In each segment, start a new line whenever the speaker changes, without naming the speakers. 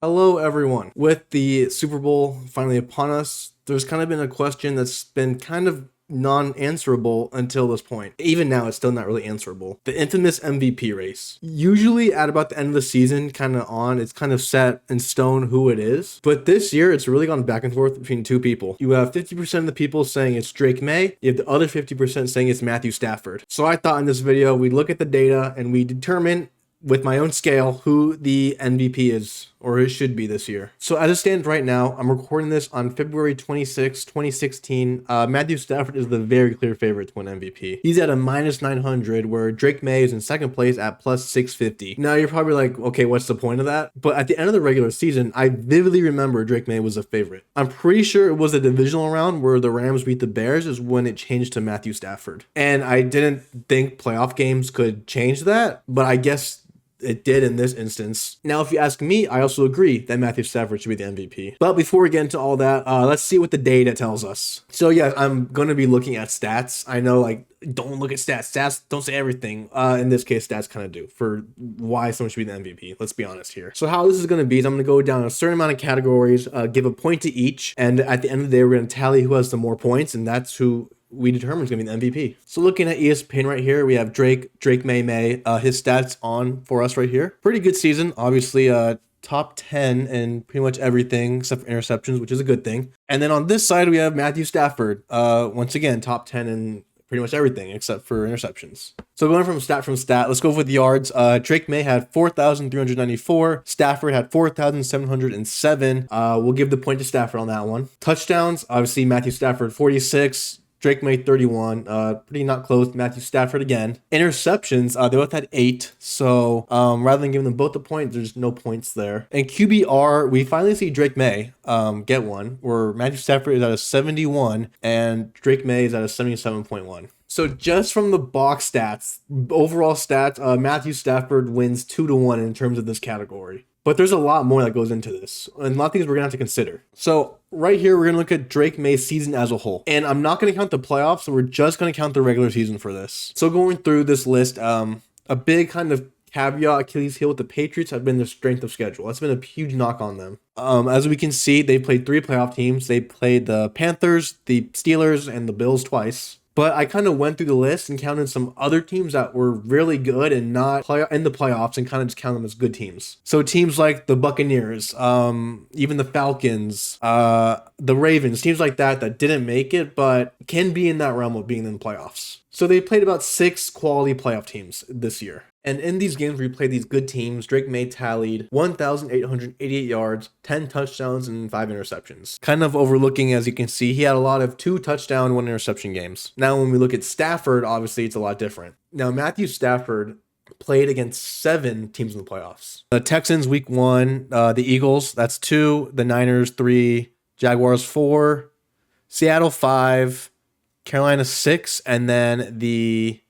Hello, everyone. With the Super Bowl finally upon us, there's kind of been a question that's been kind of non-answerable until this point. Even now, it's still not really answerable. The infamous MVP race. Usually, at about the end of the season, it's kind of set in stone who it is. But this year, it's really gone back and forth between two people. You have 50% of the people saying it's Drake Maye. You have the other 50% saying it's Matthew Stafford. So I thought in this video, we'd look at the data and we determine with my own scale who the MVP is or it should be this year. So as it stands right now, I'm recording this on February 26, 2016. Matthew Stafford is the very clear favorite to win MVP. He's at a minus 900, where Drake Maye is in second place at plus 650. Now you're probably like, okay, what's the point of that? But at the end of the regular season, I vividly remember Drake Maye was a favorite. I'm pretty sure it was a divisional round where the Rams beat the Bears is when it changed to Matthew Stafford. And I didn't think playoff games could change that, but I guess it did in this instance. Now, if you ask me, I also agree that Matthew Stafford should be the MVP. But before we get into all that, let's see what the data tells us. So yeah, I'm going to be looking at stats. I know, like, don't look at stats. Stats don't say everything. In this case, stats kind of do for why someone should be the MVP. Let's be honest here. So how this is going to be is I'm going to go down a certain amount of categories, give a point to each, and at the end of the day, we're going to tally who has the more points, and that's who we determine is going to be the MVP. So looking at ESPN right here, we have Drake Maye, his stats on for us right here. Pretty good season, obviously, top 10 in pretty much everything except for interceptions, which is a good thing. And then on this side, we have Matthew Stafford, once again, top 10 in pretty much everything except for interceptions. So going from stat, let's go with yards. Drake Maye had 4,394. Stafford had 4,707. We'll give the point to Stafford on that one. Touchdowns, obviously Matthew Stafford 46. Drake Maye 31, pretty not close. Matthew Stafford again. Interceptions, they both had 8. So rather than giving them both a point, there's no points there. And QBR, we finally see Drake Maye get one, where Matthew Stafford is at a 71 and Drake Maye is at a 77.1. So just from the box stats, overall stats, Matthew Stafford wins 2-1 in terms of this category. But there's a lot more that goes into this, and a lot of things we're going to have to consider. So right here, we're going to look at Drake Maye's season as a whole. And I'm not going to count the playoffs, so we're just going to count the regular season for this. So going through this list, a big kind of caveat, Achilles heel with the Patriots have been the strength of schedule. That's been a huge knock on them. As we can see, they played 3 playoff teams. They played the Panthers, the Steelers, and the Bills twice. But I kind of went through the list and counted some other teams that were really good and not in the playoffs and kind of just count them as good teams. So teams like the Buccaneers, even the Falcons, the Ravens, teams like that didn't make it, but can be in that realm of being in the playoffs. So they played about 6 quality playoff teams this year. And in these games where we played these good teams, Drake Maye tallied 1,888 yards, 10 touchdowns, and 5 interceptions. Kind of overlooking, as you can see, he had a lot of 2 touchdown, 1 interception games. Now, when we look at Stafford, obviously it's a lot different. Now, Matthew Stafford played against 7 teams in the playoffs. The Texans, week 1, the Eagles, that's 2, the Niners, 3, Jaguars, 4, Seattle, 5, Carolina, 6, and then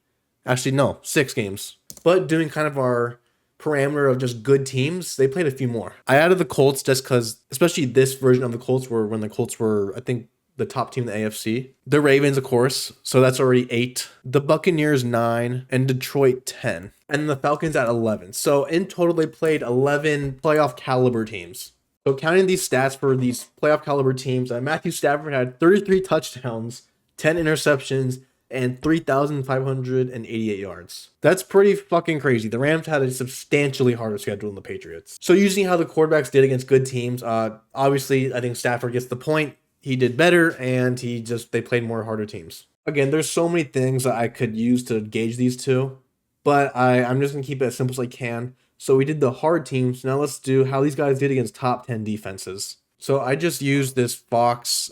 6 games. But doing kind of our parameter of just good teams, they played a few more. I added the Colts just because, especially this version of the Colts were when the Colts were, I think, the top team in the AFC. The Ravens, of course, so that's already 8. The Buccaneers, 9, and Detroit, 10. And the Falcons at 11. So in total, they played 11 playoff caliber teams. So counting these stats for these playoff caliber teams, Matthew Stafford had 33 touchdowns, 10 interceptions, and 3,588 yards. That's pretty fucking crazy. The Rams had a substantially harder schedule than the Patriots. So using how the quarterbacks did against good teams, obviously I think Stafford gets the point. He did better, and they played more harder teams. Again, there's so many things that I could use to gauge these two, but I'm just gonna keep it as simple as I can. So we did the hard teams. Now let's do how these guys did against top 10 defenses. So I just used this Fox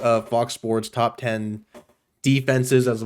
Sports top 10 defenses as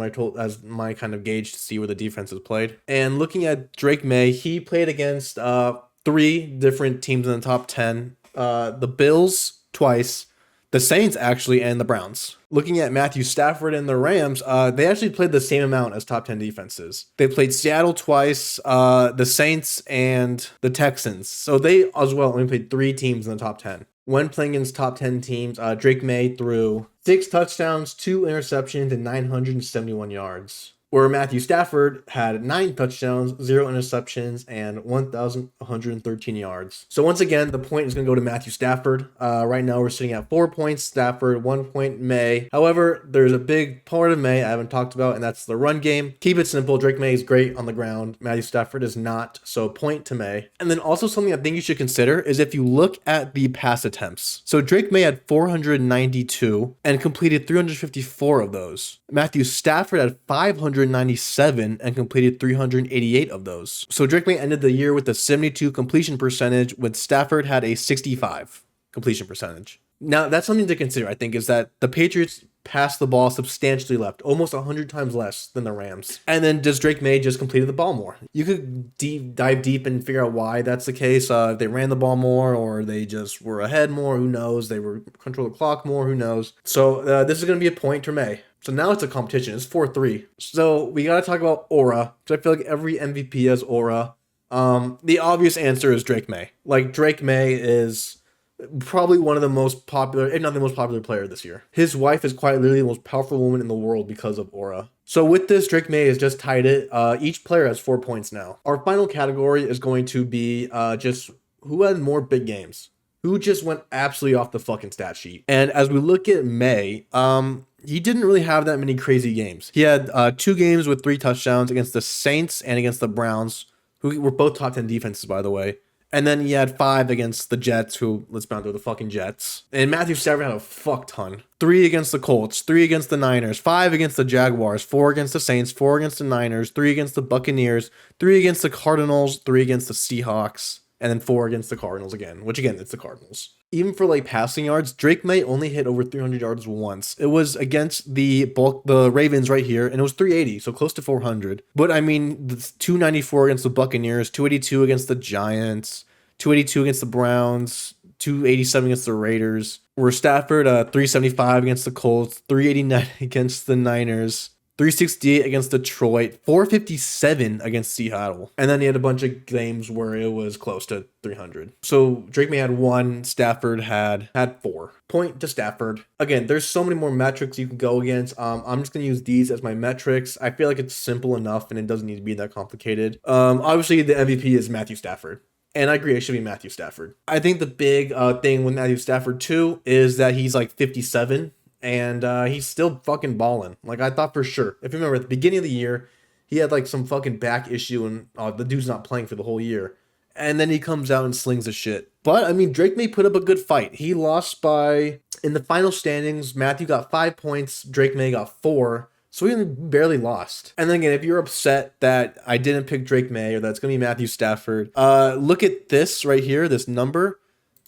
my kind of gauge to see where the defenses played. And looking at Drake Maye, he played against 3 different teams in the top 10. The Bills twice, the Saints actually, and the Browns. Looking at Matthew Stafford and the Rams, they actually played the same amount as top 10 defenses. They played Seattle twice, the Saints, and the Texans. So they as well only played 3 teams in the top 10. When playing against top 10 teams, Drake Maye threw 6 touchdowns, 2 interceptions, and 971 yards. where Matthew Stafford had 9 touchdowns, 0 interceptions, and 1,113 yards. So once again, the point is going to go to Matthew Stafford. Right now, we're sitting at 4 points Stafford, 1 point Maye. However, there's a big part of Maye I haven't talked about, and that's the run game. Keep it simple. Drake Maye is great on the ground. Matthew Stafford is not, so point to Maye. And then also something I think you should consider is if you look at the pass attempts. So Drake Maye had 492 and completed 354 of those. Matthew Stafford had 597 and completed 388 of those. So Drake Maye ended the year with a 72 completion percentage, with Stafford had a 65 completion percentage. Now, that's something to consider, I think, is that the Patriots passed the ball substantially left, almost 100 times less than the Rams. And then does Drake Maye just completed the ball more? You could dive deep and figure out why that's the case. If they ran the ball more, or they just were ahead more, who knows? They were control the clock more, who knows? So this is going to be a point to Maye. So now it's a competition. It's 4-3. So we got to talk about aura, because I feel like every MVP has aura. The obvious answer is Drake Maye. Like, Drake Maye is probably one of the most popular, if not the most popular player this year. His wife is quite literally the most powerful woman in the world because of aura. So with this, Drake Maye has just tied it. Each player has 4 points now. Our final category is going to be just who had more big games. Who just went absolutely off the fucking stat sheet. And as we look at Maye, he didn't really have that many crazy games. He had 2 games with 3 touchdowns against the Saints and against the Browns, who were both top 10 defenses, by the way. And then he had 5 against the Jets, who, let's be honest, they're the fucking Jets. And Matthew Stafford had a fuck ton. 3 against the Colts, 3 against the Niners, 5 against the Jaguars, 4 against the Saints, 4 against the Niners, 3 against the Buccaneers, 3 against the Cardinals, 3 against the Seahawks, and then 4 against the Cardinals again, which again, it's the Cardinals. Even for like passing yards, Drake Maye only hit over 300 yards once. It was against the Ravens right here, and it was 380, so close to 400. But I mean, 294 against the Buccaneers, 282 against the Giants, 282 against the Browns, 287 against the Raiders. Where Stafford 375 against the Colts, 389 against the Niners, 368 against Detroit, 457 against Seattle. And then he had a bunch of games where it was close to 300. So Drake Maye had 1, Stafford had 4. Point to Stafford. Again, there's so many more metrics you can go against. I'm just going to use these as my metrics. I feel like it's simple enough and it doesn't need to be that complicated. Obviously, the MVP is Matthew Stafford. And I agree, it should be Matthew Stafford. I think the big thing with Matthew Stafford, too, is that he's like 57. And he's still fucking balling. Like, I thought for sure. If you remember, at the beginning of the year, he had like some fucking back issue and the dude's not playing for the whole year. And then he comes out and slings the shit. But, I mean, Drake Maye put up a good fight. He lost by, in the final standings, Matthew got 5 points, Drake Maye got 4. So he barely lost. And then again, if you're upset that I didn't pick Drake Maye or that it's going to be Matthew Stafford, look at this right here, this number,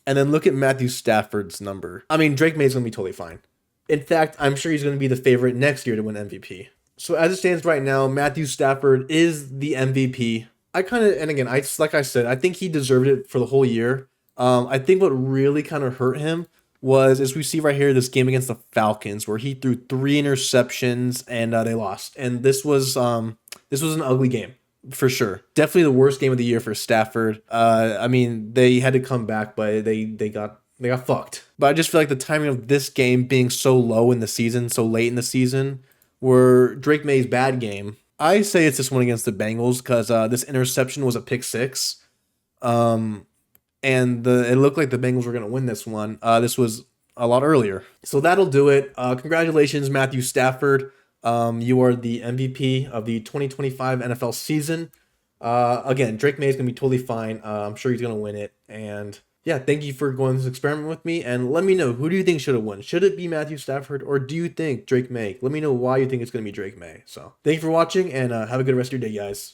and then look at Matthew Stafford's number. I mean, Drake Maye's going to be totally fine. In fact, I'm sure he's going to be the favorite next year to win MVP. So as it stands right now, Matthew Stafford is the MVP. Like I said, I think he deserved it for the whole year. I think what really kind of hurt him was, as we see right here, this game against the Falcons, where he threw 3 interceptions and they lost. And this was an ugly game. For sure. Definitely the worst game of the year for Stafford. I mean, they had to come back, but they got fucked. But I just feel like the timing of this game being so low in the season, so late in the season, were Drake Maye's bad game. I say it's this one against the Bengals because this interception was a pick 6. And it looked like the Bengals were going to win this one. This was a lot earlier. So that'll do it. Congratulations, Matthew Stafford. You are the MVP of the 2025 NFL season. Again, Drake Maye is going to be totally fine. I'm sure he's going to win it. And yeah, thank you for going this experiment with me. And let me know, who do you think should have won? Should it be Matthew Stafford or do you think Drake Maye? Let me know why you think it's going to be Drake Maye. So thank you for watching and have a good rest of your day, guys.